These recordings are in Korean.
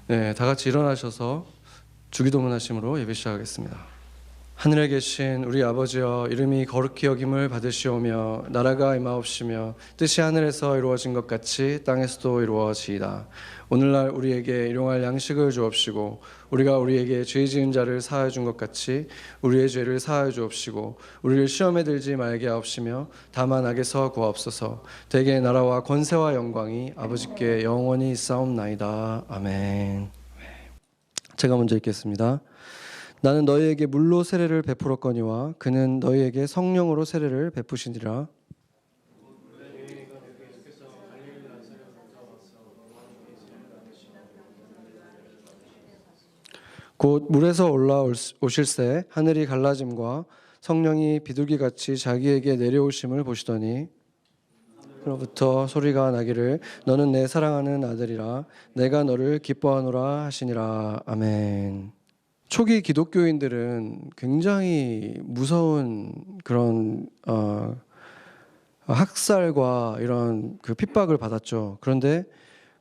네, 다 같이 일어나셔서 주기도문 하심으로 예배 시작하겠습니다. 하늘에 계신 우리 아버지여, 이름이 거룩히 여김을 받으시오며 나라가 임하옵시며 뜻이 하늘에서 이루어진 것 같이 땅에서도 이루어지이다. 오늘날 우리에게 일용할 양식을 주옵시고 우리가 우리에게 죄 지은 자를 사하여 준 것 같이 우리의 죄를 사하여 주옵시고 우리를 시험에 들지 말게 하옵시며 다만 악에서 구하옵소서. 대개 나라와 권세와 영광이 아버지께 영원히 있사옵나이다. 아멘. 제가 먼저 읽겠습니다. 나는 너희에게 물로 세례를 베풀었거니와 그는 너희에게 성령으로 세례를 베푸시니라. 곧 물에서 올라오실새 하늘이 갈라짐과 성령이 비둘기같이 자기에게 내려오심을 보시더니 그로부터 소리가 나기를 너는 내 사랑하는 아들이라 내가 너를 기뻐하노라 하시니라. 아멘. 초기 기독교인들은 굉장히 무서운 그런 학살과 이런 그 핍박을 받았죠. 그런데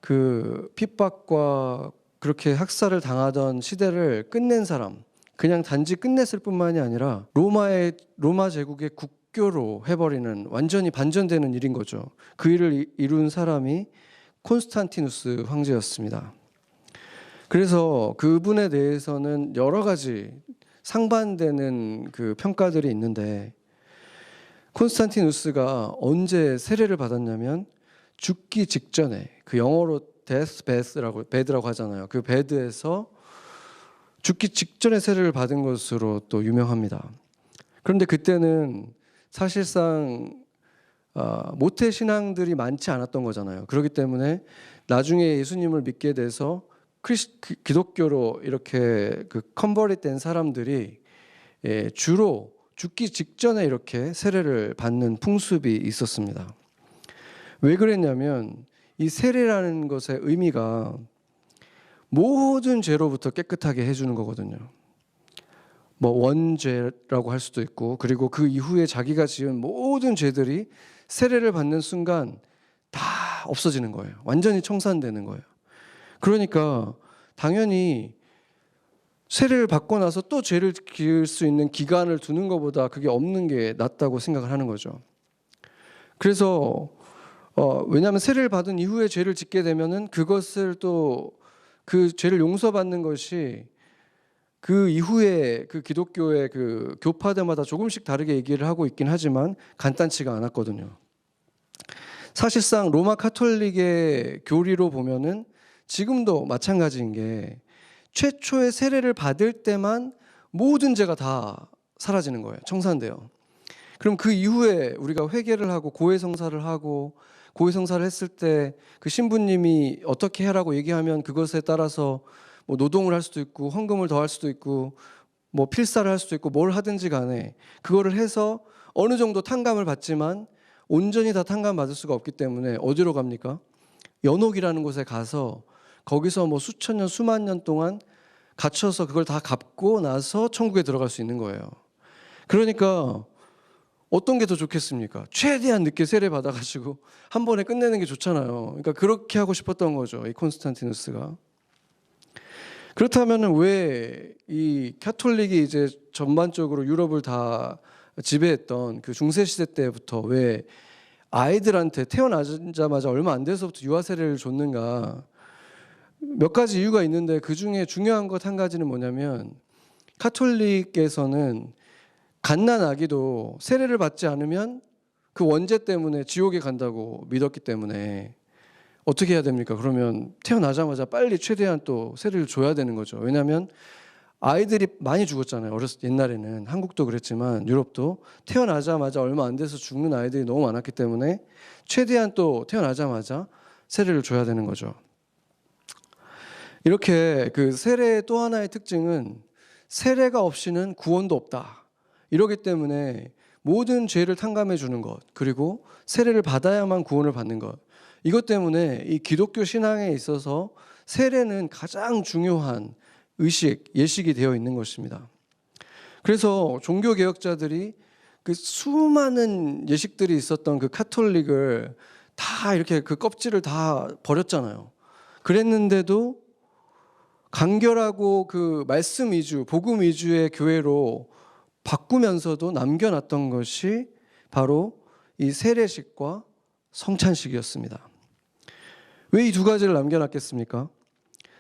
그 핍박과 그렇게 학살을 당하던 시대를 끝낸 사람, 그냥 단지 끝냈을 뿐만이 아니라 로마 제국의 국교로 해버리는 완전히 반전되는 일인 거죠. 그 일을 이룬 사람이 콘스탄티누스 황제였습니다. 그래서 그분에 대해서는 여러 가지 상반되는 그 평가들이 있는데, 콘스탄티누스가 언제 세례를 받았냐면 죽기 직전에, 그 영어로 death bed라고 하잖아요. 그 베드에서 죽기 직전에 세례를 받은 것으로 또 유명합니다. 그런데 그때는 사실상 모태 신앙들이 많지 않았던 거잖아요. 그렇기 때문에 나중에 예수님을 믿게 돼서 기독교로 이렇게 그 컨버릿된 사람들이 주로 죽기 직전에 이렇게 세례를 받는 풍습이 있었습니다. 왜 그랬냐면 이 세례라는 것의 의미가 모든 죄로부터 깨끗하게 해주는 거거든요. 뭐 원죄라고 할 수도 있고, 그리고 그 이후에 자기가 지은 모든 죄들이 세례를 받는 순간 다 없어지는 거예요. 완전히 청산되는 거예요. 그러니까 당연히 세례를 받고 나서 또 죄를 지을 수 있는 기간을 두는 것보다 그게 없는 게 낫다고 생각을 하는 거죠. 그래서 왜냐하면 세례를 받은 이후에 죄를 짓게 되면은 그것을 또 그 죄를 용서받는 것이 그 이후에 그 기독교의 그 교파들마다 조금씩 다르게 얘기를 하고 있긴 하지만 간단치가 않았거든요. 사실상 로마 카톨릭의 교리로 보면은 지금도 마찬가지인 게 최초의 세례를 받을 때만 모든 죄가 다 사라지는 거예요. 청산돼요. 그럼 그 이후에 우리가 회개를 하고 고해성사를 하고, 고해성사를 했을 때 그 신부님이 어떻게 해라고 얘기하면 그것에 따라서 뭐 노동을 할 수도 있고 헌금을 더 할 수도 있고 뭐 필사를 할 수도 있고 뭘 하든지 간에 그거를 해서 어느 정도 탕감을 받지만 온전히 다 탕감받을 수가 없기 때문에 어디로 갑니까? 연옥이라는 곳에 가서 거기서 뭐 수천 년 수만 년 동안 갇혀서 그걸 다 갚고 나서 천국에 들어갈 수 있는 거예요. 그러니까 어떤 게 더 좋겠습니까? 최대한 늦게 세례 받아가지고 한 번에 끝내는 게 좋잖아요. 그러니까 그렇게 하고 싶었던 거죠, 이 콘스탄티누스가. 그렇다면 왜 이 카톨릭이 이제 전반적으로 유럽을 다 지배했던 그 중세 시대 때부터 왜 아이들한테 태어나자마자 얼마 안 돼서부터 유아 세례를 줬는가? 몇 가지 이유가 있는데 그 중에 중요한 것 한 가지는 뭐냐면, 카톨릭에서는 갓난 아기도 세례를 받지 않으면 그 원죄 때문에 지옥에 간다고 믿었기 때문에 어떻게 해야 됩니까? 그러면 태어나자마자 빨리 최대한 또 세례를 줘야 되는 거죠. 왜냐하면 아이들이 많이 죽었잖아요. 옛날에는 한국도 그랬지만 유럽도 태어나자마자 얼마 안 돼서 죽는 아이들이 너무 많았기 때문에 최대한 또 태어나자마자 세례를 줘야 되는 거죠. 이렇게 그 세례의 또 하나의 특징은 세례가 없이는 구원도 없다. 이러기 때문에 모든 죄를 탕감해 주는 것, 그리고 세례를 받아야만 구원을 받는 것, 이것 때문에 이 기독교 신앙에 있어서 세례는 가장 중요한 예식이 되어 있는 것입니다. 그래서 종교개혁자들이 그 수많은 예식들이 있었던 그 카톨릭을 다 이렇게 그 껍질을 다 버렸잖아요. 그랬는데도 간결하고 그 말씀 위주, 복음 위주의 교회로 바꾸면서도 남겨놨던 것이 바로 이 세례식과 성찬식이었습니다. 왜 이 두 가지를 남겨놨겠습니까?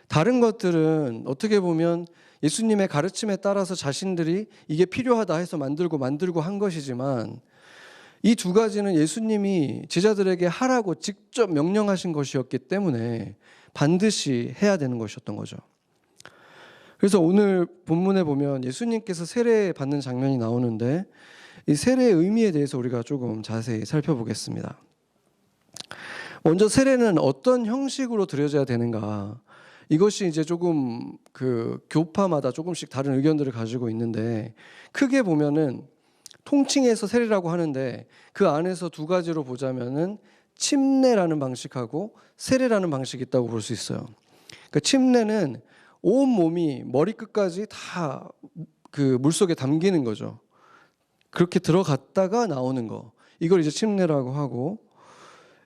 다른 것들은 어떻게 보면 예수님의 가르침에 따라서 자신들이 이게 필요하다 해서 만들고 한 것이지만, 이 두 가지는 예수님이 제자들에게 하라고 직접 명령하신 것이었기 때문에 반드시 해야 되는 것이었던 거죠. 그래서 오늘 본문에 보면 예수님께서 세례 받는 장면이 나오는데, 이 세례의 의미에 대해서 우리가 조금 자세히 살펴보겠습니다. 먼저 세례는 어떤 형식으로 드려져야 되는가, 이것이 이제 조금 그 교파마다 조금씩 다른 의견들을 가지고 있는데, 크게 보면은 통칭해서 세례라고 하는데 그 안에서 두 가지로 보자면은 침례라는 방식하고 세례라는 방식이 있다고 볼 수 있어요. 그러니까 침례는 온 몸이 머리끝까지 다 그 물속에 담기는 거죠. 그렇게 들어갔다가 나오는 거, 이걸 이제 침례라고 하고,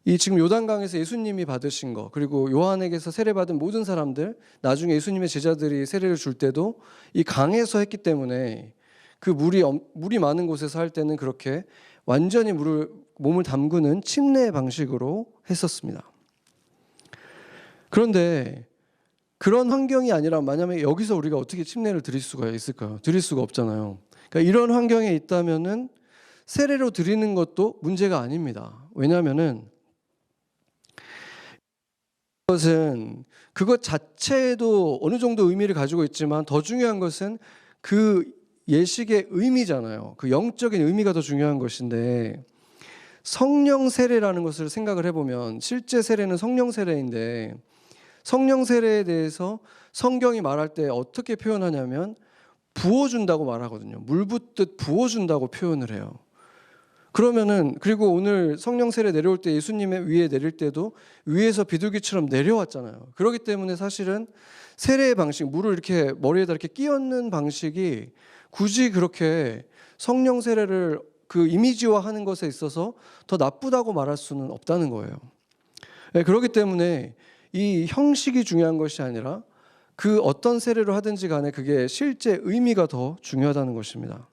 이 지금 요단강에서 예수님이 받으신 거, 그리고 요한에게서 세례받은 모든 사람들, 나중에 예수님의 제자들이 세례를 줄 때도 이 강에서 했기 때문에 그 물이 많은 곳에서 할 때는 그렇게 완전히 몸을 담그는 침례 방식으로 했었습니다. 그런데 그런 환경이 아니라 만약에 여기서 우리가 어떻게 침례를 드릴 수가 있을까요? 드릴 수가 없잖아요. 그러니까 이런 환경에 있다면은 세례로 드리는 것도 문제가 아닙니다. 왜냐하면은 그것 자체에도 어느 정도 의미를 가지고 있지만, 더 중요한 것은 그 예식의 의미잖아요. 그 영적인 의미가 더 중요한 것인데, 성령 세례라는 것을 생각을 해보면 실제 세례는 성령 세례인데, 성령 세례에 대해서 성경이 말할 때 어떻게 표현하냐면 부어준다고 말하거든요. 물 붓듯 부어준다고 표현을 해요. 그러면은, 그리고 오늘 성령 세례 내려올 때 예수님의 위에 내릴 때도 위에서 비둘기처럼 내려왔잖아요. 그렇기 때문에 사실은 세례의 방식, 물을 이렇게 머리에다 이렇게 끼얹는 방식이 굳이 그렇게 성령 세례를 그 이미지화하는 것에 있어서 더 나쁘다고 말할 수는 없다는 거예요. 네, 그렇기 때문에 이 형식이 중요한 것이 아니라 그 어떤 세례로 하든지 간에 그게 실제 의미가 더 중요하다는 것입니다.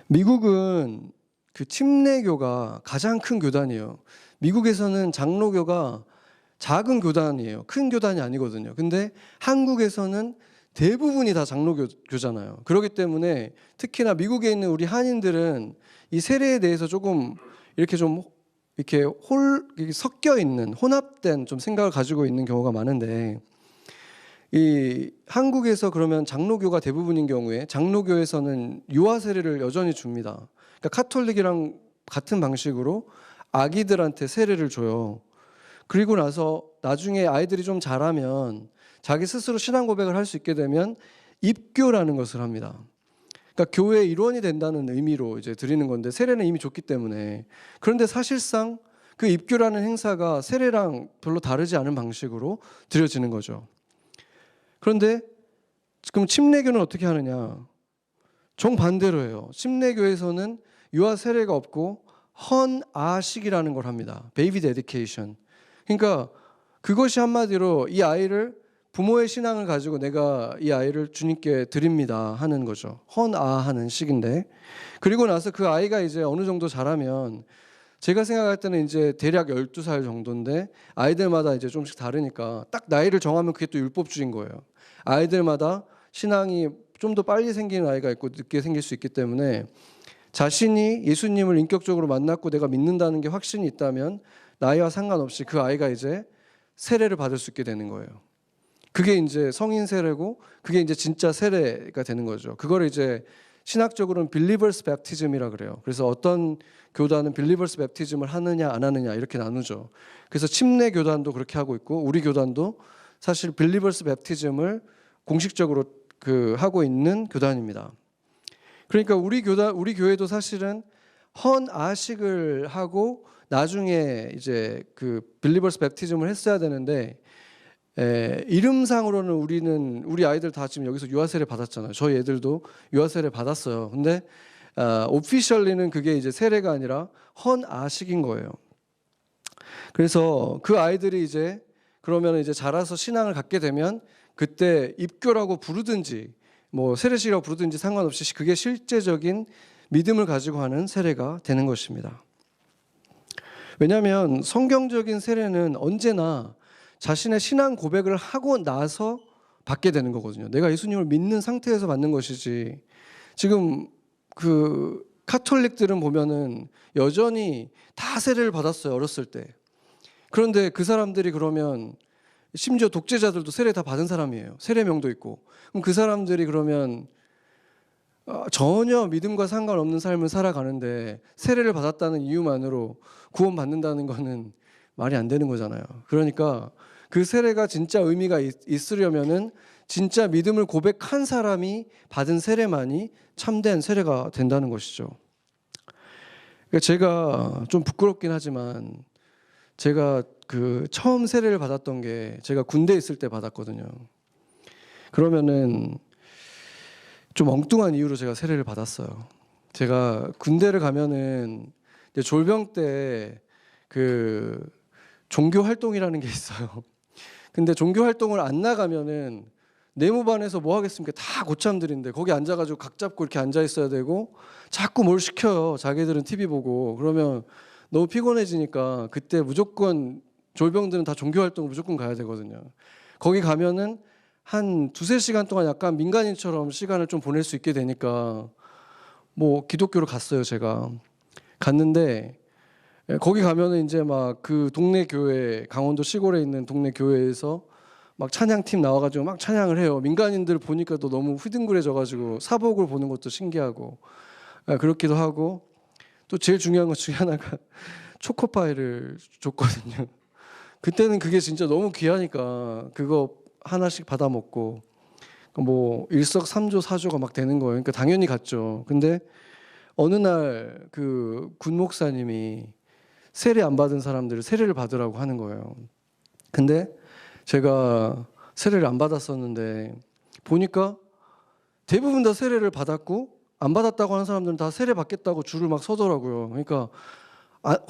미국은 그 침례교가 가장 큰 교단이에요. 미국에서는 장로교가 작은 교단이에요. 큰 교단이 아니거든요. 근데 한국에서는 대부분이 다 장로교잖아요. 그렇기 때문에 특히나 미국에 있는 우리 한인들은 이 세례에 대해서 조금 이렇게 좀 이렇게 섞여 있는, 혼합된 좀 생각을 가지고 있는 경우가 많은데, 이 한국에서 그러면 장로교가 대부분인 경우에 장로교에서는 유아 세례를 여전히 줍니다. 그러니까 카톨릭이랑 같은 방식으로 아기들한테 세례를 줘요. 그리고 나서 나중에 아이들이 좀 자라면 자기 스스로 신앙 고백을 할 수 있게 되면 입교라는 것을 합니다. 그러니까 교회의 일원이 된다는 의미로 이제 드리는 건데, 세례는 이미 줬기 때문에. 그런데 사실상 그 입교라는 행사가 세례랑 별로 다르지 않은 방식으로 드려지는 거죠. 그런데 지금 침례교는 어떻게 하느냐? 정반대로 해요. 침례교에서는 유아 세례가 없고 헌아식이라는 걸 합니다. 베이비 데디케이션. 그러니까 그것이 한마디로 이 아이를, 부모의 신앙을 가지고 내가 이 아이를 주님께 드립니다 하는 거죠. 헌아하는 식인데, 그리고 나서 그 아이가 이제 어느 정도 자라면, 제가 생각할 때는 이제 대략 12살 정도인데 아이들마다 이제 조금씩 다르니까 딱 나이를 정하면 그게 또 율법주의인 거예요. 아이들마다 신앙이 좀 더 빨리 생기는 아이가 있고 늦게 생길 수 있기 때문에, 자신이 예수님을 인격적으로 만났고 내가 믿는다는 게 확신이 있다면 나이와 상관없이 그 아이가 이제 세례를 받을 수 있게 되는 거예요. 그게 이제 성인 세례고, 그게 이제 진짜 세례가 되는 거죠. 그걸 이제 신학적으로는 빌리버스 bə프티즘이라 그래요. 그래서 어떤 교단은 빌리버스 bə프티즘을 하느냐 안 하느냐 이렇게 나누죠. 그래서 침례 교단도 그렇게 하고 있고, 우리 교단도 사실 빌리버스 bə프티즘을 공식적으로 하고 있는 교단입니다. 그러니까 우리 교회도 사실은 헌아식을 하고 나중에 이제 그 빌리버스 bə프티즘을 했어야 되는데, 이름상으로는 우리 아이들 다 지금 여기서 유아세례 받았잖아요. 저희 애들도 유아세례 받았어요. 근데 오피셜리는 그게 이제 세례가 아니라 헌아식인 거예요. 그래서 그 아이들이 이제 그러면 이제 자라서 신앙을 갖게 되면 그때 입교라고 부르든지 뭐 세례식이라고 부르든지 상관없이 그게 실제적인 믿음을 가지고 하는 세례가 되는 것입니다. 왜냐하면 성경적인 세례는 언제나 자신의 신앙 고백을 하고 나서 받게 되는 거거든요. 내가 예수님을 믿는 상태에서 받는 것이지. 지금 그 카톨릭들은 보면은 여전히 다 세례를 받았어요, 어렸을 때. 그런데 그 사람들이 그러면 심지어 독재자들도 세례 다 받은 사람이에요. 세례명도 있고. 그럼 그 사람들이 그러면 전혀 믿음과 상관없는 삶을 살아가는데 세례를 받았다는 이유만으로 구원받는다는 거는 말이 안 되는 거잖아요. 그러니까 그 세례가 진짜 의미가 있으려면은 진짜 믿음을 고백한 사람이 받은 세례만이 참된 세례가 된다는 것이죠. 그러니까 제가 좀 부끄럽긴 하지만 제가 그 처음 세례를 받았던 게 제가 군대에 있을 때 받았거든요. 그러면은 좀 엉뚱한 이유로 제가 세례를 받았어요. 제가 군대를 가면은 이제 졸병 때 그 종교 활동이라는 게 있어요. 근데 종교 활동을 안 나가면은 내무반에서 뭐 하겠습니까? 다 고참들인데 거기 앉아가지고 각 잡고 이렇게 앉아 있어야 되고 자꾸 뭘 시켜요. 자기들은 TV 보고. 그러면 너무 피곤해지니까 그때 무조건 졸병들은 다 종교 활동을 무조건 가야 되거든요. 거기 가면은 한 두세 시간 동안 약간 민간인처럼 시간을 좀 보낼 수 있게 되니까 뭐 기독교로 갔어요. 제가 갔는데 거기 가면은 이제 막 그 동네 교회, 강원도 시골에 있는 동네 교회에서 막 찬양팀 나와가지고 막 찬양을 해요. 민간인들 보니까 또 너무 후둥그레져가지고 사복을 보는 것도 신기하고 그렇기도 하고, 또 제일 중요한 것 중에 하나가 초코파이를 줬거든요. 그때는 그게 진짜 너무 귀하니까 그거 하나씩 받아 먹고 뭐 일석삼조 사조가 막 되는 거예요. 그러니까 당연히 갔죠. 근데 어느 날 그 군 목사님이 세례 안 받은 사람들을 세례를 받으라고 하는 거예요. 근데 제가 세례를 안 받았었는데 보니까 대부분 다 세례를 받았고 안 받았다고 하는 사람들은 다 세례 받겠다고 줄을 막 서더라고요. 그러니까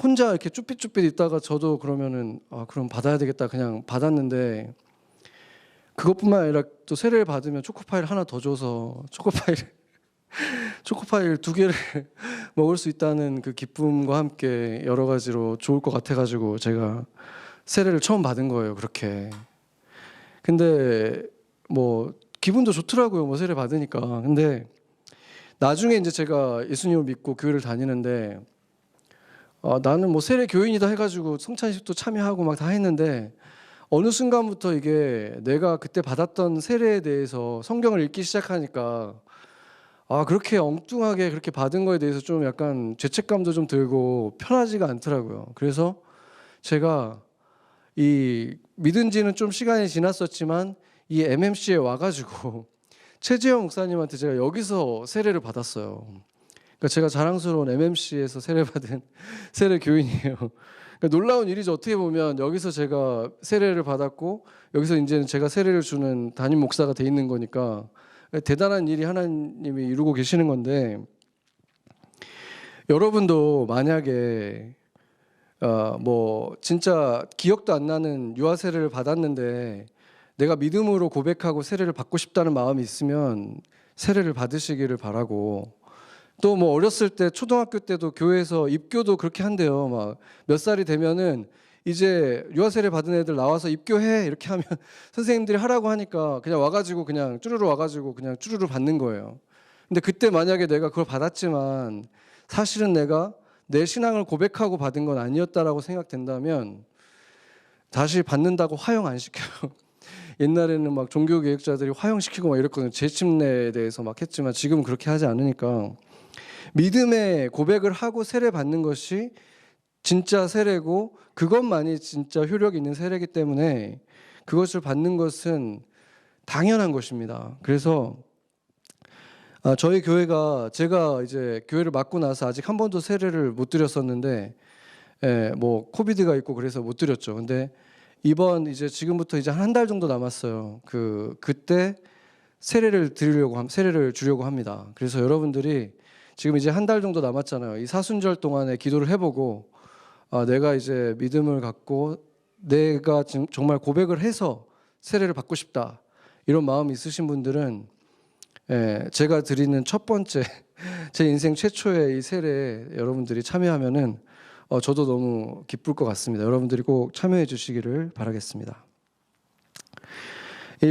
혼자 이렇게 쭈삣쭈삣 있다가 저도 그러면은 그럼 받아야 되겠다 그냥 받았는데, 그것뿐만 아니라 또 세례를 받으면 초코파이를 하나 더 줘서 초코파이를 2개를 먹을 수 있다는 그 기쁨과 함께 여러 가지로 좋을 것 같아가지고 제가 세례를 처음 받은 거예요. 그렇게. 근데 뭐 기분도 좋더라고요. 뭐 세례 받으니까. 근데 나중에 이제 제가 예수님을 믿고 교회를 다니는데 나는 뭐 세례 교인이다 해가지고 성찬식도 참여하고 막 다 했는데 어느 순간부터 이게 내가 그때 받았던 세례에 대해서 성경을 읽기 시작하니까 그렇게 엉뚱하게 그렇게 받은 거에 대해서 좀 약간 죄책감도 좀 들고 편하지가 않더라고요. 그래서 제가 이 믿은 지는 좀 시간이 지났었지만 이 MMC에 와가지고 최재형 목사님한테 제가 여기서 세례를 받았어요. 그러니까 제가 자랑스러운 MMC에서 세례받은 세례 교인이에요. 그러니까 놀라운 일이죠. 어떻게 보면 여기서 제가 세례를 받았고 여기서 이제는 제가 세례를 주는 담임 목사가 돼 있는 거니까 대단한 일이 하나님이 이루고 계시는 건데, 여러분도 만약에 뭐 진짜 기억도 안 나는 유아 세례를 받았는데 내가 믿음으로 고백하고 세례를 받고 싶다는 마음이 있으면 세례를 받으시기를 바라고, 또 뭐 어렸을 때 초등학교 때도 교회에서 입교도 그렇게 한대요. 막 몇 살이 되면은 이제 유아 세례 받은 애들 나와서 입교해 이렇게 하면 선생님들이 하라고 하니까 그냥 와가지고 그냥 쭈루루 받는 거예요. 근데 그때 만약에 내가 그걸 받았지만 사실은 내가 내 신앙을 고백하고 받은 건 아니었다라고 생각된다면 다시 받는다고 화형 안 시켜요. 옛날에는 막 종교개혁자들이 화형시키고 막 이랬거든요. 재침례에 대해서 막 했지만 지금은 그렇게 하지 않으니까 믿음의 고백을 하고 세례 받는 것이 진짜 세례고 그것만이 진짜 효력이 있는 세례이기 때문에 그것을 받는 것은 당연한 것입니다. 그래서 저희 교회가 제가 이제 교회를 맡고 나서 아직 한 번도 세례를 못 드렸었는데 뭐 코비드가 있고 그래서 못 드렸죠. 근데 이번 이제 지금부터 이제 한 달 정도 남았어요. 그때 세례를 주려고 합니다. 그래서 여러분들이 지금 이제 한 달 정도 남았잖아요. 이 사순절 동안에 기도를 해보고 내가 이제 믿음을 갖고 내가 지금 정말 고백을 해서 세례를 받고 싶다 이런 마음이 있으신 분들은 제가 드리는 첫 번째 제 인생 최초의 이 세례에 여러분들이 참여하면은 저도 너무 기쁠 것 같습니다. 여러분들이 꼭 참여해 주시기를 바라겠습니다.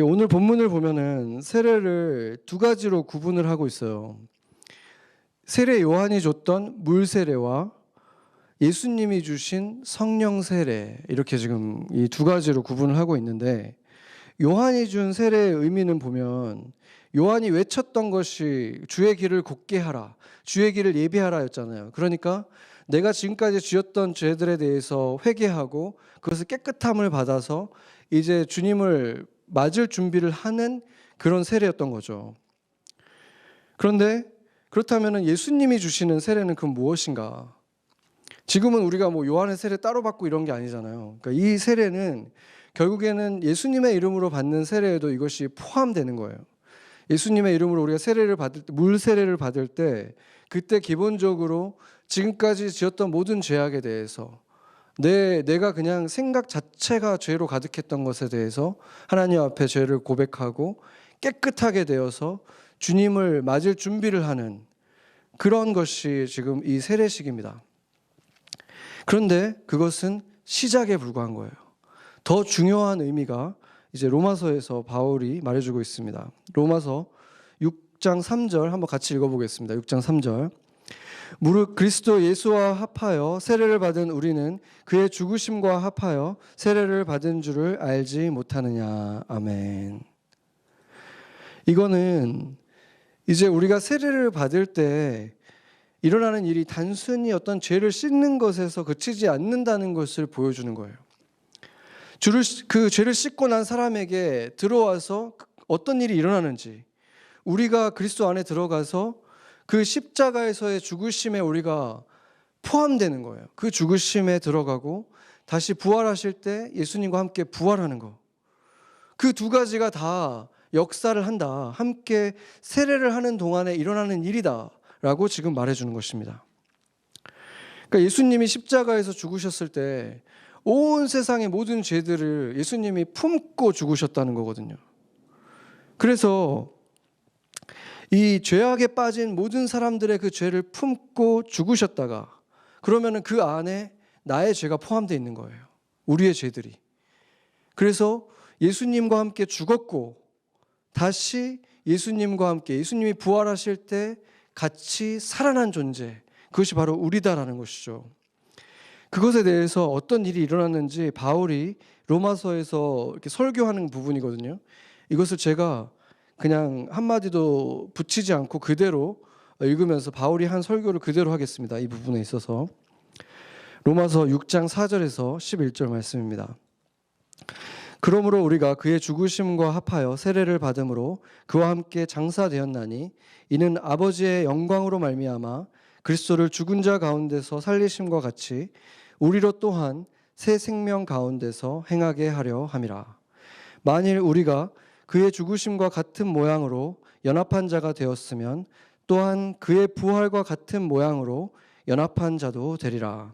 오늘 본문을 보면은 세례를 두 가지로 구분을 하고 있어요. 세례 요한이 줬던 물 세례와 예수님이 주신 성령 세례, 이렇게 지금 이 두 가지로 구분을 하고 있는데, 요한이 준 세례의 의미는 보면 요한이 외쳤던 것이 주의 길을 곧게 하라, 주의 길을 예비하라 였잖아요. 그러니까 내가 지금까지 지었던 죄들에 대해서 회개하고 그것을 깨끗함을 받아서 이제 주님을 맞을 준비를 하는 그런 세례였던 거죠. 그런데 그렇다면 예수님이 주시는 세례는 그럼 무엇인가? 지금은 우리가 뭐 요한의 세례 따로 받고 이런 게 아니잖아요. 그러니까 이 세례는 결국에는 예수님의 이름으로 받는 세례에도 이것이 포함되는 거예요. 예수님의 이름으로 우리가 세례를 받을 때, 물 세례를 받을 때 그때 기본적으로 지금까지 지었던 모든 죄악에 대해서 내가 그냥 생각 자체가 죄로 가득했던 것에 대해서 하나님 앞에 죄를 고백하고 깨끗하게 되어서 주님을 맞을 준비를 하는 그런 것이 지금 이 세례식입니다. 그런데 그것은 시작에 불과한 거예요. 더 중요한 의미가 이제 로마서에서 바울이 말해주고 있습니다. 로마서 6장 3절 한번 같이 읽어보겠습니다. 6장 3절. 무릇 그리스도 예수와 합하여 세례를 받은 우리는 그의 죽으심과 합하여 세례를 받은 줄을 알지 못하느냐. 아멘. 이거는 이제 우리가 세례를 받을 때 일어나는 일이 단순히 어떤 죄를 씻는 것에서 그치지 않는다는 것을 보여주는 거예요. 그 죄를 씻고 난 사람에게 들어와서 어떤 일이 일어나는지, 우리가 그리스도 안에 들어가서 그 십자가에서의 죽으심에 우리가 포함되는 거예요. 그 죽으심에 들어가고 다시 부활하실 때 예수님과 함께 부활하는 거. 그 두 가지가 다 역사를 한다. 함께 세례를 하는 동안에 일어나는 일이다 라고 지금 말해주는 것입니다. 그러니까 예수님이 십자가에서 죽으셨을 때 온 세상의 모든 죄들을 예수님이 품고 죽으셨다는 거거든요. 그래서 이 죄악에 빠진 모든 사람들의 그 죄를 품고 죽으셨다가 그러면은 그 안에 나의 죄가 포함되어 있는 거예요. 우리의 죄들이. 그래서 예수님과 함께 죽었고 다시 예수님과 함께 예수님이 부활하실 때 같이 살아난 존재, 그것이 바로 우리다라는 것이죠. 그것에 대해서 어떤 일이 일어났는지 바울이 로마서에서 이렇게 설교하는 부분이거든요. 이것을 제가 그냥 한마디도 붙이지 않고 그대로 읽으면서 바울이 한 설교를 그대로 하겠습니다. 이 부분에 있어서 로마서 6장 4절에서 11절 말씀입니다. 그러므로 우리가 그의 죽으심과 합하여 세례를 받음으로 그와 함께 장사되었나니 이는 아버지의 영광으로 말미암아 그리스도를 죽은 자 가운데서 살리심과 같이 우리로 또한 새 생명 가운데서 행하게 하려 함이라. 만일 우리가 그의 죽으심과 같은 모양으로 연합한 자가 되었으면 또한 그의 부활과 같은 모양으로 연합한 자도 되리라.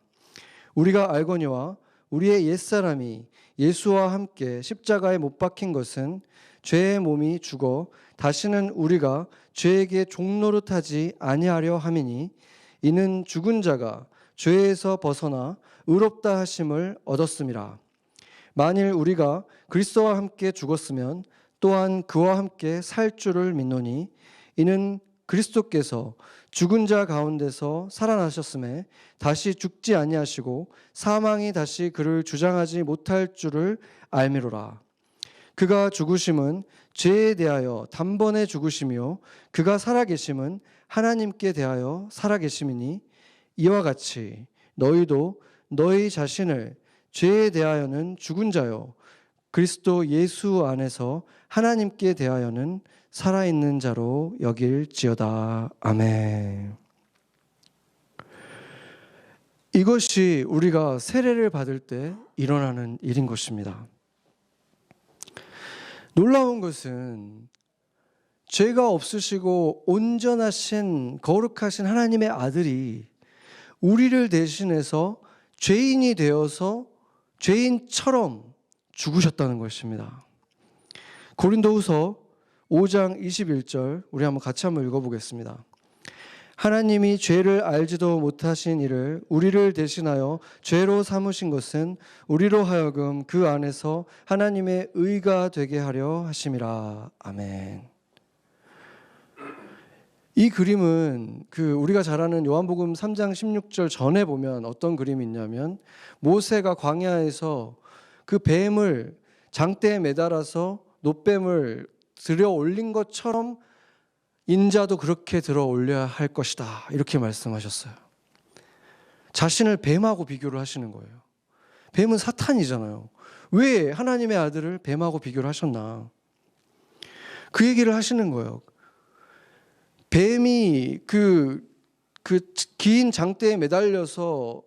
우리가 알거니와 우리의 옛사람이 예수와 함께 십자가에 못 박힌 것은 죄의 몸이 죽어 다시는 우리가 죄에게 종노릇하지 아니하려 함이니 이는 죽은 자가 죄에서 벗어나 의롭다 하심을 얻었음이라. 만일 우리가 그리스도와 함께 죽었으면 또한 그와 함께 살 줄을 믿노니 이는 그리스도께서 죽은 자 가운데서 살아나셨음에 다시 죽지 아니하시고 사망이 다시 그를 주장하지 못할 줄을 알미로라. 그가 죽으심은 죄에 대하여 단번에 죽으심이요 그가 살아계심은 하나님께 대하여 살아계심이니 이와 같이 너희도 너희 자신을 죄에 대하여는 죽은 자요 그리스도 예수 안에서 하나님께 대하여는 살아있는 자로 여길지어다. 아멘. 이것이 우리가 세례를 받을 때 일어나는 일인 것입니다. 놀라운 것은 죄가 없으시고 온전하신 거룩하신 하나님의 아들이 우리를 대신해서 죄인이 되어서 죄인처럼 죽으셨다는 것입니다. 고린도후서 5장 21절 우리 같이 한번 읽어보겠습니다. 하나님이 죄를 알지도 못하신 이를 우리를 대신하여 죄로 삼으신 것은 우리로 하여금 그 안에서 하나님의 의가 되게 하려 하심이라. 아멘. 이 그림은 우리가 잘 아는 요한복음 3장 16절 전에 보면 어떤 그림이 있냐면, 모세가 광야에서 그 뱀을 장대에 매달아서 놋뱀을 들여 올린 것처럼 인자도 그렇게 들어 올려야 할 것이다, 이렇게 말씀하셨어요. 자신을 뱀하고 비교를 하시는 거예요. 뱀은 사탄이잖아요. 왜 하나님의 아들을 뱀하고 비교를 하셨나? 그 얘기를 하시는 거예요. 뱀이 그 긴 장대에 매달려서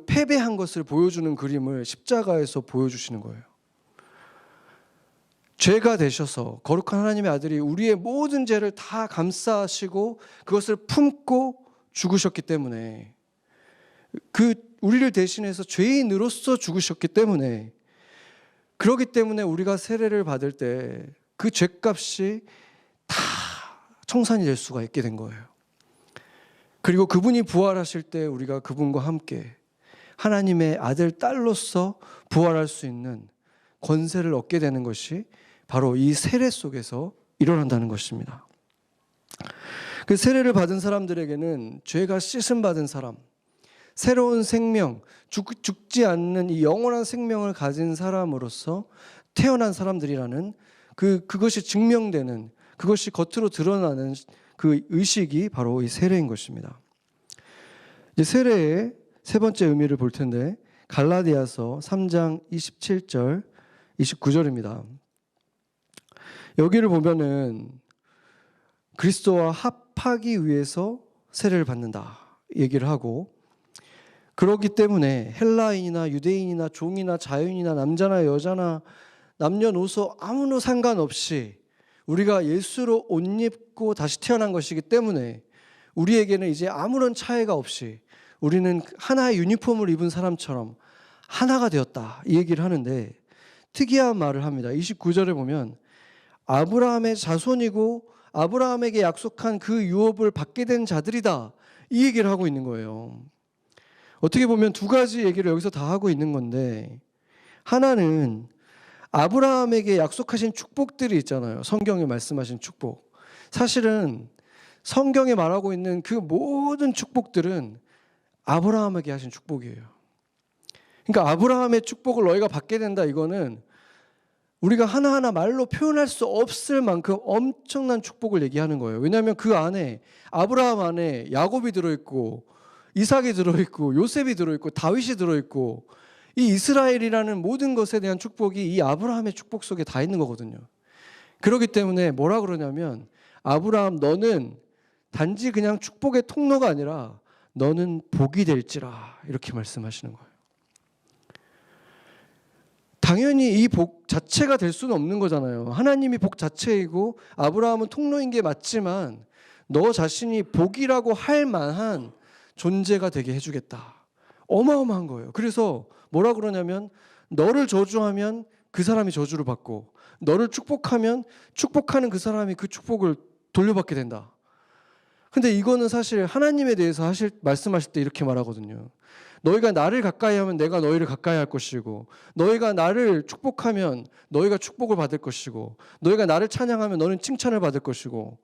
패배한 것을 보여주는 그림을 십자가에서 보여주시는 거예요. 죄가 되셔서 거룩한 하나님의 아들이 우리의 모든 죄를 다 감싸시고 그것을 품고 죽으셨기 때문에, 우리를 대신해서 죄인으로서 죽으셨기 때문에, 그렇기 때문에 우리가 세례를 받을 때 그 죄값이 다 청산이 될 수가 있게 된 거예요. 그리고 그분이 부활하실 때 우리가 그분과 함께 하나님의 아들, 딸로서 부활할 수 있는 권세를 얻게 되는 것이 바로 이 세례 속에서 일어난다는 것입니다. 그 세례를 받은 사람들에게는 죄가 씻음 받은 사람, 새로운 생명, 죽지 않는 이 영원한 생명을 가진 사람으로서 태어난 사람들이라는 그것이 증명되는, 그것이 겉으로 드러나는 그 의식이 바로 이 세례인 것입니다. 이제 세례의 세 번째 의미를 볼 텐데, 갈라디아서 3장 27절 29절입니다. 여기를 보면은 그리스도와 합하기 위해서 세례를 받는다 얘기를 하고, 그렇기 때문에 헬라인이나 유대인이나 종이나 자유인이나 남자나 여자나 남녀노소 아무나 상관없이 우리가 예수로 옷 입고 다시 태어난 것이기 때문에 우리에게는 이제 아무런 차이가 없이 우리는 하나의 유니폼을 입은 사람처럼 하나가 되었다, 이 얘기를 하는데, 특이한 말을 합니다. 29절에 보면 아브라함의 자손이고 아브라함에게 약속한 그 유업을 받게 된 자들이다, 이 얘기를 하고 있는 거예요. 어떻게 보면 두 가지 얘기를 여기서 다 하고 있는 건데, 하나는 아브라함에게 약속하신 축복들이 있잖아요. 성경에 말씀하신 축복. 사실은 성경에 말하고 있는 그 모든 축복들은 아브라함에게 하신 축복이에요. 그러니까 아브라함의 축복을 너희가 받게 된다, 이거는 우리가 하나하나 말로 표현할 수 없을 만큼 엄청난 축복을 얘기하는 거예요. 왜냐하면 그 안에, 아브라함 안에 야곱이 들어있고 이삭이 들어있고 요셉이 들어있고 다윗이 들어있고, 이 이스라엘이라는 모든 것에 대한 축복이 이 아브라함의 축복 속에 다 있는 거거든요. 그렇기 때문에 뭐라 그러냐면, 아브라함 너는 단지 그냥 축복의 통로가 아니라 너는 복이 될지라, 이렇게 말씀하시는 거예요. 당연히 이 복 자체가 될 수는 없는 거잖아요. 하나님이 복 자체이고 아브라함은 통로인 게 맞지만, 너 자신이 복이라고 할 만한 존재가 되게 해주겠다. 어마어마한 거예요. 그래서 뭐라 그러냐면, 너를 저주하면 그 사람이 저주를 받고, 너를 축복하면 축복하는 그 사람이 그 축복을 돌려받게 된다. 근데 이거는 사실 하나님에 대해서 말씀하실 때 이렇게 말하거든요. 너희가 나를 가까이 하면 내가 너희를 가까이 할 것이고, 너희가 나를 축복하면 너희가 축복을 받을 것이고, 너희가 나를 찬양하면 너는 칭찬을 받을 것이고,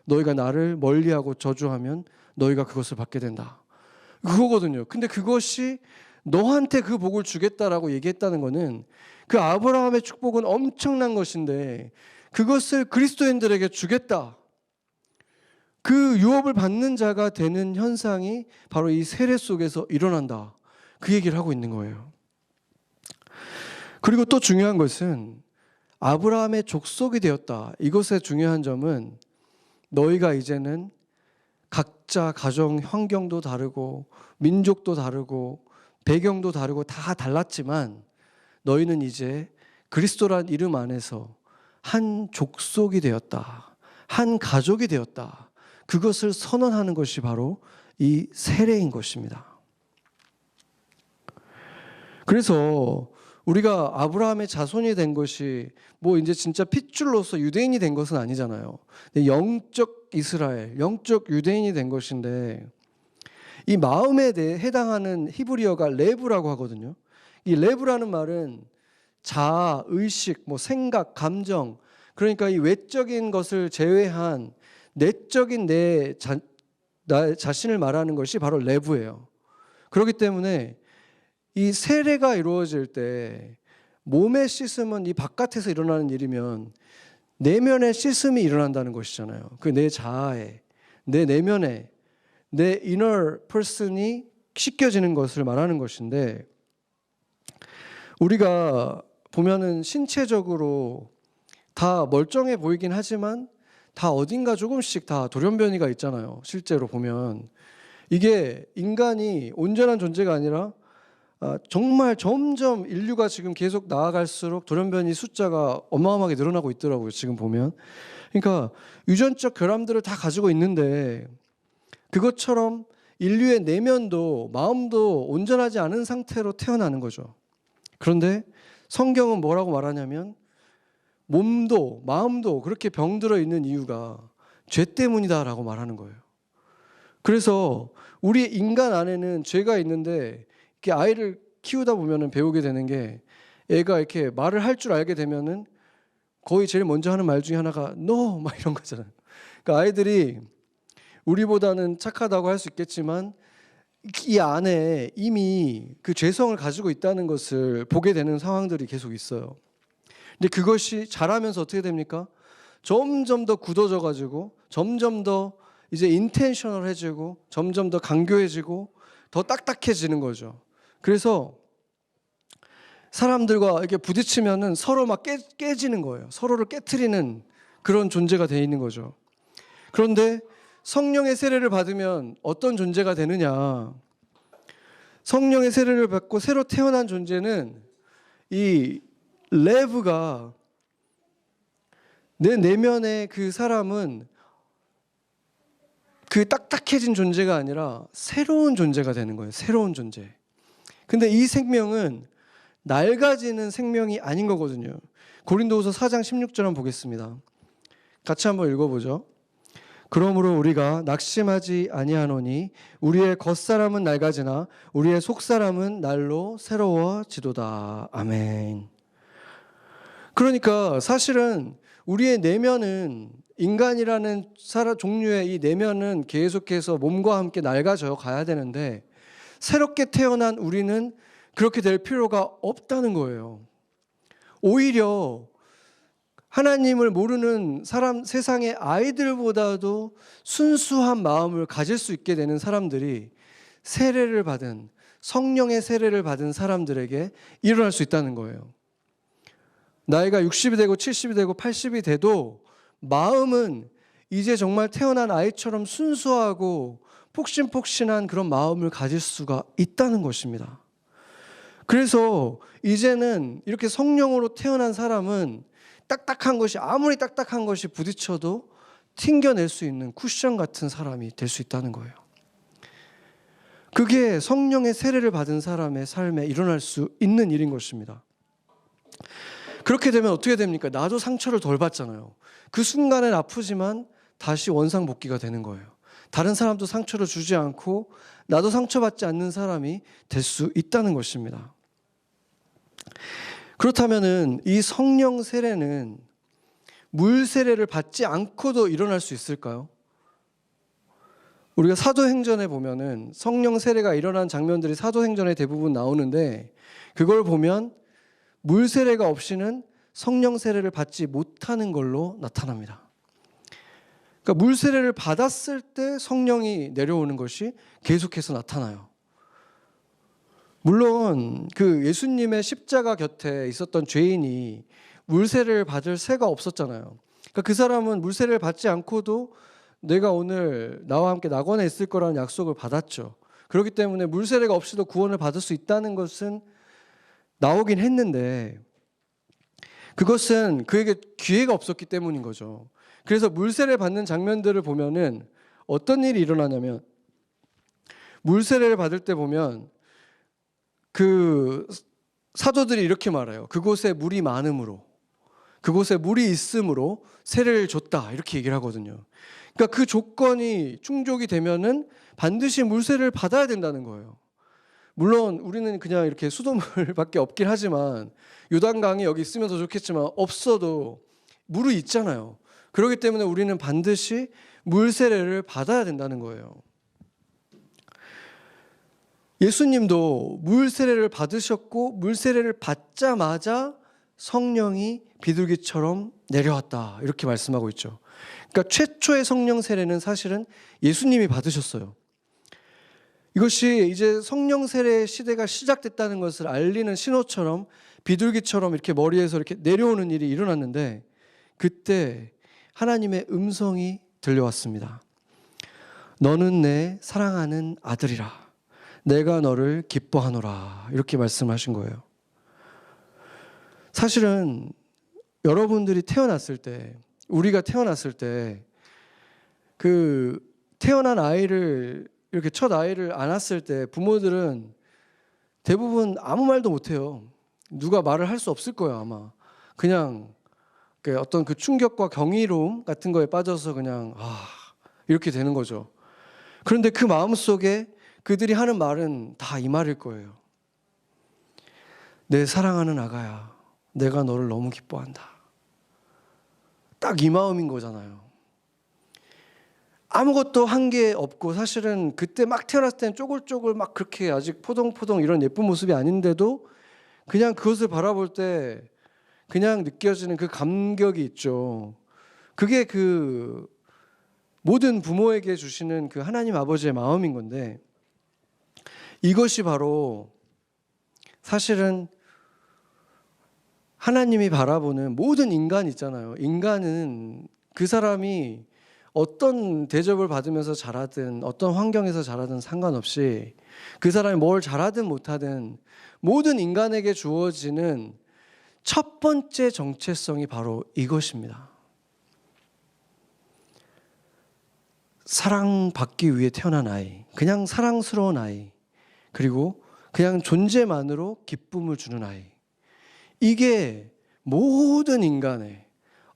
너희가 나를 멀리하고 저주하면 너희가 그것을 받게 된다. 그거거든요. 근데 그것이 너한테 그 복을 주겠다라고 얘기했다는 거는, 그 아브라함의 축복은 엄청난 것인데 그것을 그리스도인들에게 주겠다, 그 유업을 받는 자가 되는 현상이 바로 이 세례 속에서 일어난다, 그 얘기를 하고 있는 거예요. 그리고 또 중요한 것은 아브라함의 족속이 되었다. 이것의 중요한 점은, 너희가 이제는 각자 가정 환경도 다르고 민족도 다르고 배경도 다르고 다 달랐지만, 너희는 이제 그리스도란 이름 안에서 한 족속이 되었다, 한 가족이 되었다, 그것을 선언하는 것이 바로 이 세례인 것입니다. 그래서 우리가 아브라함의 자손이 된 것이 뭐 이제 진짜 핏줄로서 유대인이 된 것은 아니잖아요. 영적 이스라엘, 영적 유대인이 된 것인데, 이 마음에 대해 해당하는 히브리어가 레브라고 하거든요. 이 레브라는 말은 자아, 의식, 뭐 생각, 감정, 그러니까 이 외적인 것을 제외한 내적인 나 자신을 말하는 것이 바로 레브예요. 그렇기 때문에 이 세례가 이루어질 때 몸의 씻음은 이 바깥에서 일어나는 일이면 내면의 씻음이 일어난다는 것이잖아요. 그 내 자아에, 내 내면에, 내 inner person이 씻겨지는 것을 말하는 것인데, 우리가 보면은 신체적으로 다 멀쩡해 보이긴 하지만 다 어딘가 조금씩 다 돌연변이가 있잖아요. 실제로 보면 이게 인간이 온전한 존재가 아니라 정말 점점 인류가 지금 계속 나아갈수록 돌연변이 숫자가 어마어마하게 늘어나고 있더라고요. 지금 보면. 그러니까 유전적 결함들을 다 가지고 있는데, 그것처럼 인류의 내면도 마음도 온전하지 않은 상태로 태어나는 거죠. 그런데 성경은 뭐라고 말하냐면 몸도 마음도 그렇게 병들어 있는 이유가 죄 때문이다라고 말하는 거예요. 그래서 우리 인간 안에는 죄가 있는데, 이렇게 아이를 키우다 보면은 배우게 되는 게, 애가 이렇게 말을 할 줄 알게 되면은 거의 제일 먼저 하는 말 중에 하나가 no 막 이런 거잖아요. 그러니까 아이들이 우리보다는 착하다고 할 수 있겠지만 이 안에 이미 그 죄성을 가지고 있다는 것을 보게 되는 상황들이 계속 있어요. 근데 그것이 자라면서 어떻게 됩니까? 점점 더 굳어져 가지고 점점 더 이제 인텐셔널해지고 점점 더 간교해지고 더 딱딱해지는 거죠. 그래서 사람들과 이렇게 부딪히면은 서로 막 깨지는 거예요. 서로를 깨트리는 그런 존재가 돼 있는 거죠. 그런데 성령의 세례를 받으면 어떤 존재가 되느냐? 성령의 세례를 받고 새로 태어난 존재는 이 레브가, 내 내면의 그 사람은 그 딱딱해진 존재가 아니라 새로운 존재가 되는 거예요. 새로운 존재. 근데 이 생명은 낡아지는 생명이 아닌 거거든요. 고린도후서 4장 16절 한번 보겠습니다. 같이 한번 읽어보죠. 그러므로 우리가 낙심하지 아니하노니 우리의 겉사람은 낡아지나 우리의 속사람은 날로 새로워지도다. 아멘. 그러니까 사실은 우리의 내면은, 인간이라는 종류의 이 내면은 계속해서 몸과 함께 낡아져 가야 되는데, 새롭게 태어난 우리는 그렇게 될 필요가 없다는 거예요. 오히려 하나님을 모르는 세상의 아이들보다도 순수한 마음을 가질 수 있게 되는 사람들이 세례를 받은, 성령의 세례를 받은 사람들에게 일어날 수 있다는 거예요. 나이가 60이 되고 70이 되고 80이 돼도 마음은 이제 정말 태어난 아이처럼 순수하고 폭신폭신한 그런 마음을 가질 수가 있다는 것입니다. 그래서 이제는 이렇게 성령으로 태어난 사람은 딱딱한 것이, 아무리 딱딱한 것이 부딪혀도 튕겨낼 수 있는 쿠션 같은 사람이 될 수 있다는 거예요. 그게 성령의 세례를 받은 사람의 삶에 일어날 수 있는 일인 것입니다. 그렇게 되면 어떻게 됩니까? 나도 상처를 덜 받잖아요. 그 순간엔 아프지만 다시 원상복귀가 되는 거예요. 다른 사람도 상처를 주지 않고 나도 상처받지 않는 사람이 될 수 있다는 것입니다. 그렇다면은 이 성령 세례는 물 세례를 받지 않고도 일어날 수 있을까요? 우리가 사도행전에 보면은 성령 세례가 일어난 장면들이 사도행전에 대부분 나오는데, 그걸 보면 물 세례가 없이는 성령 세례를 받지 못하는 걸로 나타납니다. 그러니까 물 세례를 받았을 때 성령이 내려오는 것이 계속해서 나타나요. 물론 그 예수님의 십자가 곁에 있었던 죄인이 물 세례를 받을 새가 없었잖아요. 그러니까 그 사람은 물 세례를 받지 않고도 내가 오늘 나와 함께 낙원에 있을 거라는 약속을 받았죠. 그렇기 때문에 물 세례가 없이도 구원을 받을 수 있다는 것은 나오긴 했는데, 그것은 그에게 기회가 없었기 때문인 거죠. 그래서 물세례 받는 장면들을 보면은 어떤 일이 일어나냐면, 물세례를 받을 때 보면 그 사도들이 이렇게 말해요. 그곳에 물이 많음으로, 그곳에 물이 있음으로 세례를 줬다, 이렇게 얘기를 하거든요. 그러니까 그 조건이 충족이 되면은 반드시 물세례를 받아야 된다는 거예요. 물론 우리는 그냥 이렇게 수돗물밖에 없긴 하지만, 요단강이 여기 있으면 더 좋겠지만 없어도 물이 있잖아요. 그렇기 때문에 우리는 반드시 물세례를 받아야 된다는 거예요. 예수님도 물세례를 받으셨고, 물세례를 받자마자 성령이 비둘기처럼 내려왔다, 이렇게 말씀하고 있죠. 그러니까 최초의 성령 세례는 사실은 예수님이 받으셨어요. 이것이 이제 성령 세례의 시대가 시작됐다는 것을 알리는 신호처럼 비둘기처럼 이렇게 머리에서 이렇게 내려오는 일이 일어났는데, 그때 하나님의 음성이 들려왔습니다. 너는 내 사랑하는 아들이라, 내가 너를 기뻐하노라, 이렇게 말씀하신 거예요. 사실은 여러분들이 태어났을 때, 우리가 태어났을 때, 그 태어난 아이를, 이렇게 첫 아이를 안았을 때 부모들은 대부분 아무 말도 못해요. 누가 말을 할 수 없을 거예요, 아마. 그냥 그 어떤 그 충격과 경이로움 같은 거에 빠져서 그냥 이렇게 되는 거죠. 그런데 그 마음속에 그들이 하는 말은 다 이 말일 거예요. 내 사랑하는 아가야, 내가 너를 너무 기뻐한다. 딱 이 마음인 거잖아요. 아무것도 한 게 없고, 사실은 그때 막 태어났을 때는 쪼글쪼글 막 그렇게 아직 포동포동 이런 예쁜 모습이 아닌데도 그냥 그것을 바라볼 때 그냥 느껴지는 그 감격이 있죠. 그게 그 모든 부모에게 주시는 그 하나님 아버지의 마음인 건데, 이것이 바로 사실은 하나님이 바라보는 모든 인간 있잖아요. 인간은 그 사람이 어떤 대접을 받으면서 자라든 어떤 환경에서 자라든 상관없이, 그 사람이 뭘 잘하든 못하든 모든 인간에게 주어지는 첫 번째 정체성이 바로 이것입니다. 사랑받기 위해 태어난 아이, 그냥 사랑스러운 아이, 그리고 그냥 존재만으로 기쁨을 주는 아이. 이게 모든 인간의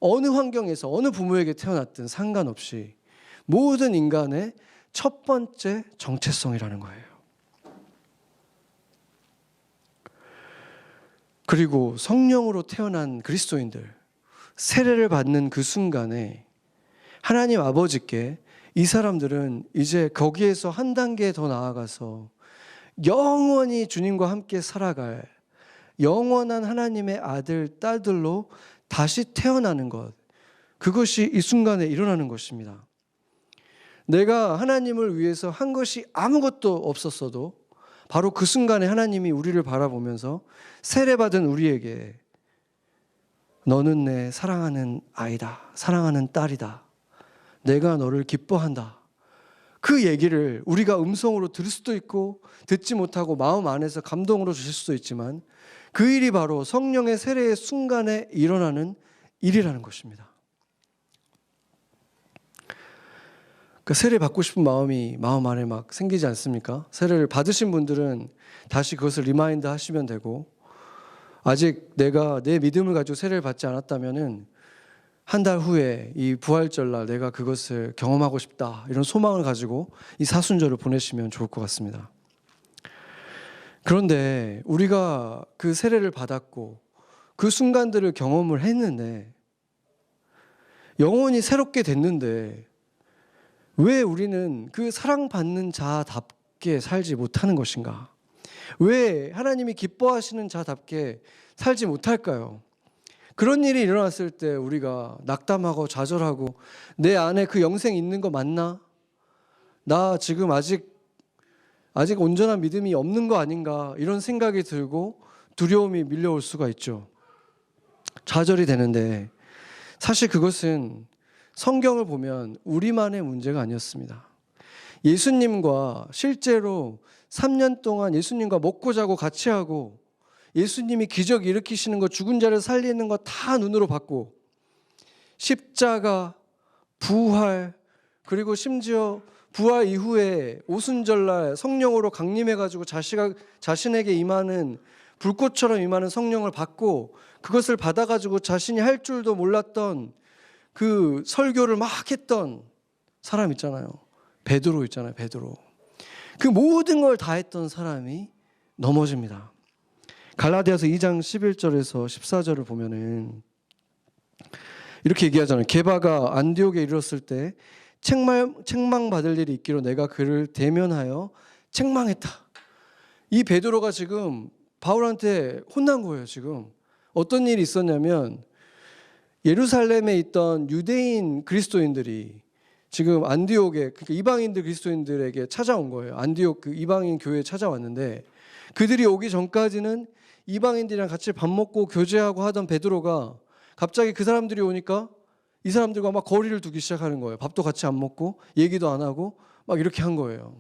어느 환경에서 어느 부모에게 태어났든 상관없이 모든 인간의 첫 번째 정체성이라는 거예요. 그리고 성령으로 태어난 그리스도인들, 세례를 받는 그 순간에 하나님 아버지께 이 사람들은 이제 거기에서 한 단계 더 나아가서 영원히 주님과 함께 살아갈 영원한 하나님의 아들, 딸들로 다시 태어나는 것, 그것이 이 순간에 일어나는 것입니다. 내가 하나님을 위해서 한 것이 아무것도 없었어도 바로 그 순간에 하나님이 우리를 바라보면서 세례받은 우리에게 너는 내 사랑하는 아이다, 사랑하는 딸이다, 내가 너를 기뻐한다, 그 얘기를 우리가 음성으로 들을 수도 있고 듣지 못하고 마음 안에서 감동으로 주실 수도 있지만, 그 일이 바로 성령의 세례의 순간에 일어나는 일이라는 것입니다. 그 세례 받고 싶은 마음이 마음 안에 막 생기지 않습니까? 세례를 받으신 분들은 다시 그것을 리마인드 하시면 되고, 아직 내가 내 믿음을 가지고 세례를 받지 않았다면은 한 달 후에 이 부활절날 내가 그것을 경험하고 싶다, 이런 소망을 가지고 이 사순절을 보내시면 좋을 것 같습니다. 그런데 우리가 그 세례를 받았고 그 순간들을 경험을 했는데, 영혼이 새롭게 됐는데 왜 우리는 그 사랑받는 자답게 살지 못하는 것인가? 왜 하나님이 기뻐하시는 자답게 살지 못할까요? 그런 일이 일어났을 때 우리가 낙담하고 좌절하고, 내 안에 그 영생이 있는 거 맞나? 나 지금 아직 온전한 믿음이 없는 거 아닌가? 이런 생각이 들고 두려움이 밀려올 수가 있죠. 좌절이 되는데, 사실 그것은 성경을 보면 우리만의 문제가 아니었습니다. 예수님과 실제로 3년 동안 예수님과 먹고 자고 같이 하고, 예수님이 기적 일으키시는 거, 죽은 자를 살리는 거 다 눈으로 봤고, 십자가, 부활, 그리고 심지어 부활 이후에 오순절날 성령으로 강림해가지고 자신에게 임하는 불꽃처럼 임하는 성령을 받고 그것을 받아가지고 자신이 할 줄도 몰랐던 그 설교를 막 했던 사람 있잖아요. 베드로 있잖아요. 베드로. 그 모든 걸 다 했던 사람이 넘어집니다. 갈라디아서 2장 11절에서 14절을 보면은 이렇게 얘기하잖아요. 게바가 안디옥에 이르렀을 때 책망받을 일이 있기로 내가 그를 대면하여 책망했다. 이 베드로가 지금 바울한테 혼난 거예요. 지금 어떤 일이 있었냐면 예루살렘에 있던 유대인 그리스도인들이 지금 안디옥에, 그러니까 이방인들 그리스도인들에게 찾아온 거예요. 안디옥 그 이방인 교회에 찾아왔는데 그들이 오기 전까지는 이방인들이랑 같이 밥 먹고 교제하고 하던 베드로가 갑자기 그 사람들이 오니까 이 사람들과 막 거리를 두기 시작하는 거예요. 밥도 같이 안 먹고 얘기도 안 하고 막 이렇게 한 거예요.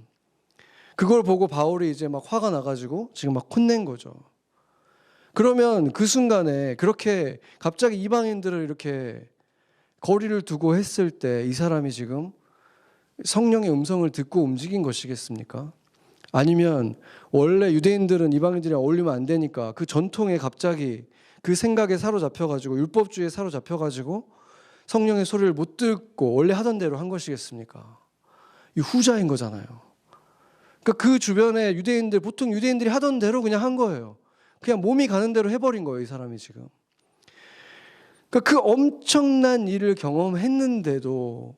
그걸 보고 바울이 이제 막 화가 나가지고 지금 막 혼낸 거죠. 그러면 그 순간에 그렇게 갑자기 이방인들을 이렇게 거리를 두고 했을 때 이 사람이 지금 성령의 음성을 듣고 움직인 것이겠습니까? 아니면 원래 유대인들은 이방인들이랑 어울리면 안 되니까 그 전통에 갑자기 그 생각에 사로잡혀가지고 율법주의에 사로잡혀가지고 성령의 소리를 못 듣고 원래 하던 대로 한 것이겠습니까? 이 후자인 거잖아요. 그러니까 그 주변에 유대인들, 보통 유대인들이 하던 대로 그냥 한 거예요. 그냥 몸이 가는 대로 해버린 거예요, 이 사람이 지금. 그러니까 그 엄청난 일을 경험했는데도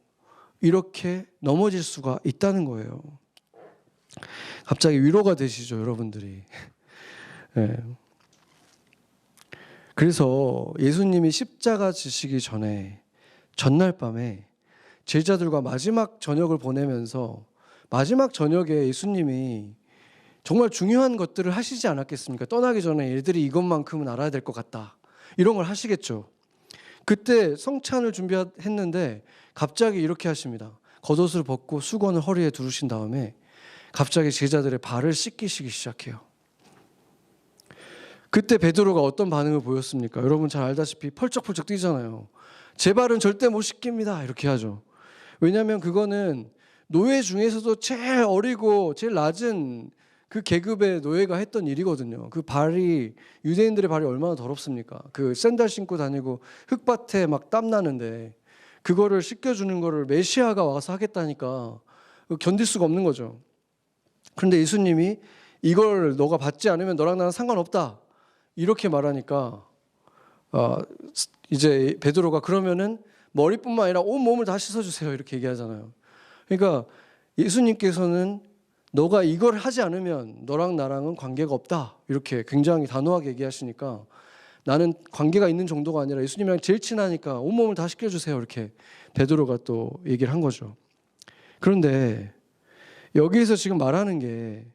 이렇게 넘어질 수가 있다는 거예요. 갑자기 위로가 되시죠, 여러분들이. 네. 그래서 예수님이 십자가 지시기 전에 전날 밤에 제자들과 마지막 저녁을 보내면서 마지막 저녁에 예수님이 정말 중요한 것들을 하시지 않았겠습니까? 떠나기 전에 얘들이 이것만큼은 알아야 될 것 같다. 이런 걸 하시겠죠. 그때 성찬을 준비했는데 갑자기 이렇게 하십니다. 겉옷을 벗고 수건을 허리에 두르신 다음에 갑자기 제자들의 발을 씻기시기 시작해요. 그때 베드로가 어떤 반응을 보였습니까? 여러분 잘 알다시피 펄쩍펄쩍 뛰잖아요. 제 발은 절대 못 씻깁니다. 이렇게 하죠. 왜냐하면 그거는 노예 중에서도 제일 어리고 제일 낮은 그 계급의 노예가 했던 일이거든요. 그 발이, 유대인들의 발이 얼마나 더럽습니까? 그 샌들 신고 다니고 흙밭에 막 땀 나는데 그거를 씻겨주는 거를 메시아가 와서 하겠다니까 견딜 수가 없는 거죠. 그런데 예수님이 이걸 너가 받지 않으면 너랑 나랑 상관없다. 이렇게 말하니까 이제 베드로가 그러면은 머리뿐만 아니라 온 몸을 다 씻어주세요. 이렇게 얘기하잖아요. 그러니까 예수님께서는 너가 이걸 하지 않으면 너랑 나랑은 관계가 없다. 이렇게 굉장히 단호하게 얘기하시니까 나는 관계가 있는 정도가 아니라 예수님이랑 제일 친하니까 온몸을 다 씻겨주세요. 이렇게 베드로가 또 얘기를 한 거죠. 그런데 여기에서 지금 말하는 게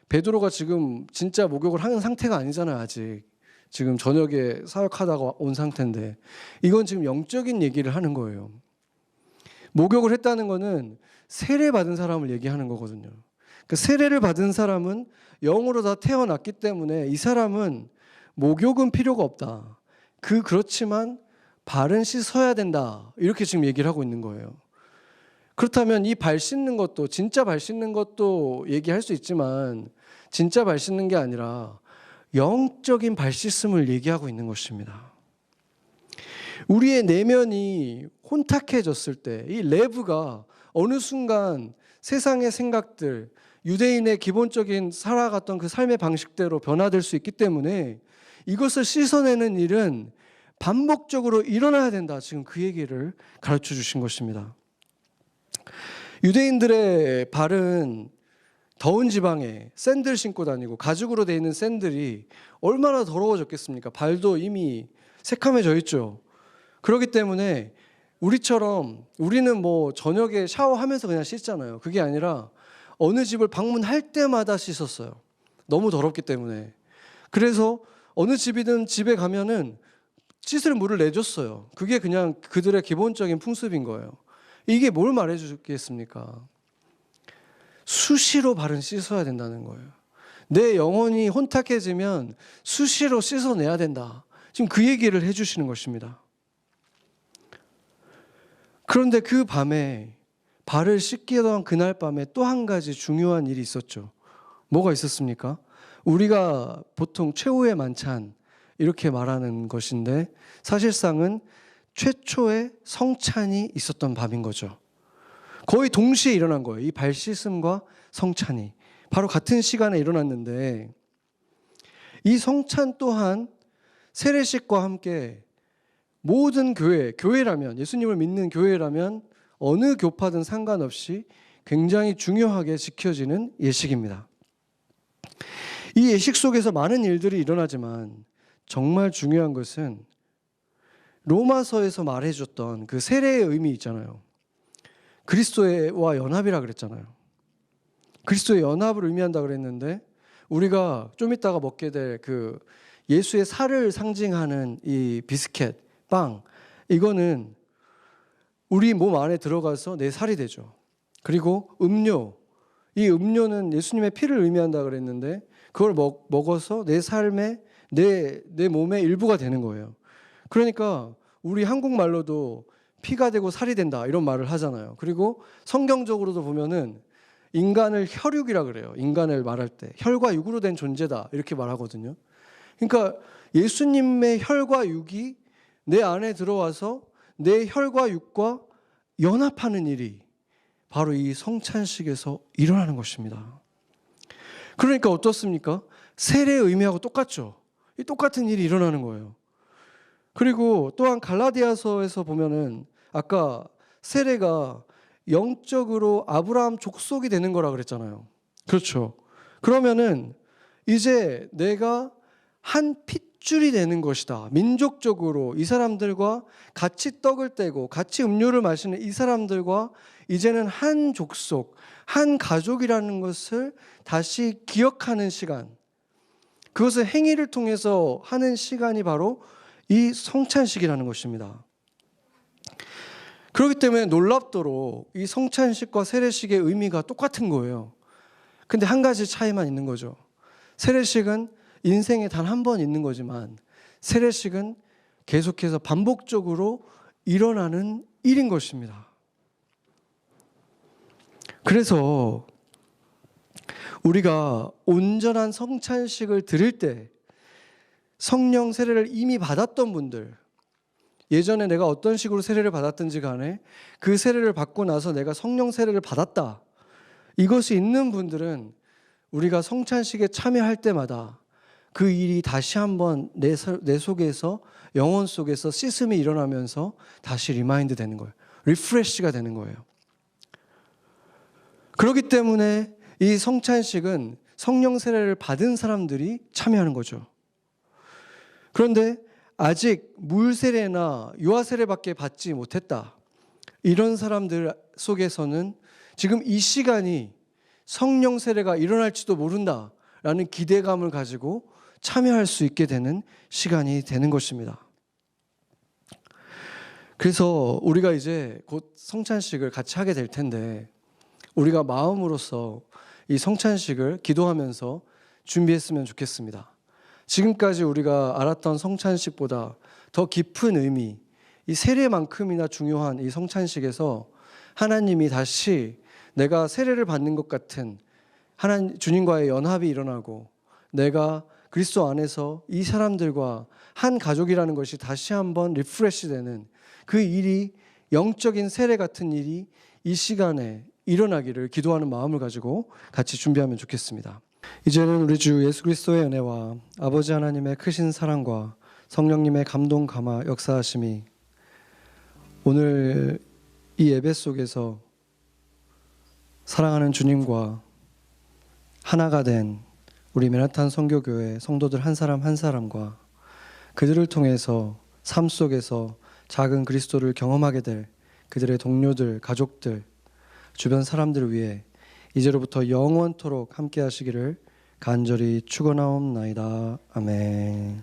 베드로가 지금 진짜 목욕을 하는 상태가 아니잖아요. 아직. 지금 저녁에 사역하다가 온 상태인데 이건 지금 영적인 얘기를 하는 거예요. 목욕을 했다는 거는 세례 받은 사람을 얘기하는 거거든요. 그 세례를 받은 사람은 영으로 다 태어났기 때문에 이 사람은 목욕은 필요가 없다. 그렇지만 발은 씻어야 된다. 이렇게 지금 얘기를 하고 있는 거예요. 그렇다면 이 발 씻는 것도, 진짜 발 씻는 것도 얘기할 수 있지만 진짜 발 씻는 게 아니라 영적인 발 씻음을 얘기하고 있는 것입니다. 우리의 내면이 혼탁해졌을 때 이 레브가 어느 순간 세상의 생각들, 유대인의 기본적인 살아갔던 그 삶의 방식대로 변화될 수 있기 때문에 이것을 씻어내는 일은 반복적으로 일어나야 된다. 지금 그 얘기를 가르쳐 주신 것입니다. 유대인들의 발은 더운 지방에 샌들 신고 다니고 가죽으로 되어 있는 샌들이 얼마나 더러워졌겠습니까? 발도 이미 새카매져 있죠. 그렇기 때문에 우리는 뭐 저녁에 샤워하면서 그냥 씻잖아요. 그게 아니라 어느 집을 방문할 때마다 씻었어요. 너무 더럽기 때문에. 그래서 어느 집이든 집에 가면은 씻을 물을 내줬어요. 그게 그냥 그들의 기본적인 풍습인 거예요. 이게 뭘 말해주겠습니까? 수시로 발은 씻어야 된다는 거예요. 내 영혼이 혼탁해지면 수시로 씻어내야 된다. 지금 그 얘기를 해주시는 것입니다. 그런데 그 밤에 발을 씻기던 그날 밤에 또 한 가지 중요한 일이 있었죠. 뭐가 있었습니까? 우리가 보통 최후의 만찬 이렇게 말하는 것인데 사실상은 최초의 성찬이 있었던 밤인 거죠. 거의 동시에 일어난 거예요. 이 발 씻음과 성찬이 바로 같은 시간에 일어났는데, 이 성찬 또한 세례식과 함께 모든 교회라면, 예수님을 믿는 교회라면 어느 교파든 상관없이 굉장히 중요하게 지켜지는 예식입니다. 이 예식 속에서 많은 일들이 일어나지만 정말 중요한 것은 로마서에서 말해줬던 그 세례의 의미 있잖아요. 그리스도와 연합이라 그랬잖아요. 그리스도의 연합을 의미한다 그랬는데, 우리가 좀 이따가 먹게 될 그 예수의 살을 상징하는 이 비스켓, 빵, 이거는 우리 몸 안에 들어가서 내 살이 되죠. 그리고 음료, 이 음료는 예수님의 피를 의미한다 그랬는데 그걸 먹어서 내 삶의 내 몸의 일부가 되는 거예요. 그러니까 우리 한국말로도 피가 되고 살이 된다 이런 말을 하잖아요. 그리고 성경적으로도 보면은 인간을 혈육이라 그래요. 인간을 말할 때 혈과 육으로 된 존재다 이렇게 말하거든요. 그러니까 예수님의 혈과 육이 내 안에 들어와서 내 혈과 육과 연합하는 일이 바로 이 성찬식에서 일어나는 것입니다. 그러니까 어떻습니까? 세례의 의미하고 똑같죠. 이 똑같은 일이 일어나는 거예요. 그리고 또한 갈라디아서에서 보면은 아까 세례가 영적으로 아브라함 족속이 되는 거라 그랬잖아요. 그렇죠. 그러면은 이제 내가 한 핏줄이 되는 것이다. 민족적으로 이 사람들과 같이 떡을 떼고 같이 음료를 마시는 이 사람들과 이제는 한 족속, 한 가족이라는 것을 다시 기억하는 시간, 그것을 행위를 통해서 하는 시간이 바로 이 성찬식이라는 것입니다. 그렇기 때문에 놀랍도록 이 성찬식과 세례식의 의미가 똑같은 거예요. 근데 한 가지 차이만 있는 거죠. 세례식은 인생에 단 한 번 있는 거지만 세례식은 계속해서 반복적으로 일어나는 일인 것입니다. 그래서 우리가 온전한 성찬식을 드릴 때 성령 세례를 이미 받았던 분들, 예전에 내가 어떤 식으로 세례를 받았든지 간에 그 세례를 받고 나서 내가 성령 세례를 받았다, 이것이 있는 분들은 우리가 성찬식에 참여할 때마다 그 일이 다시 한번 내 속에서, 영혼 속에서 씻음이 일어나면서 다시 리마인드 되는 거예요. 리프레시가 되는 거예요. 그렇기 때문에 이 성찬식은 성령 세례를 받은 사람들이 참여하는 거죠. 그런데 아직 물 세례나 유아 세례밖에 받지 못했다, 이런 사람들 속에서는 지금 이 시간이 성령 세례가 일어날지도 모른다라는 기대감을 가지고 참여할 수 있게 되는 시간이 되는 것입니다. 그래서 우리가 이제 곧 성찬식을 같이 하게 될 텐데, 우리가 마음으로서 이 성찬식을 기도하면서 준비했으면 좋겠습니다. 지금까지 우리가 알았던 성찬식보다 더 깊은 의미, 이 세례만큼이나 중요한 이 성찬식에서 하나님이 다시 내가 세례를 받는 것 같은 하나님 주님과의 연합이 일어나고, 내가 그리스도 안에서 이 사람들과 한 가족이라는 것이 다시 한번 리프레시 되는 그 일이, 영적인 세례 같은 일이 이 시간에 일어나기를 기도하는 마음을 가지고 같이 준비하면 좋겠습니다. 이제는 우리 주 예수 그리스도의 은혜와 아버지 하나님의 크신 사랑과 성령님의 감동 감화 역사하심이 오늘 이 예배 속에서 사랑하는 주님과 하나가 된 우리 맨하탄 선교교회 성도들 한 사람 한 사람과 그들을 통해서 삶 속에서 작은 그리스도를 경험하게 될 그들의 동료들, 가족들, 주변 사람들을 위해 이제로부터 영원토록 함께 하시기를 간절히 축원하옵나이다. 아멘.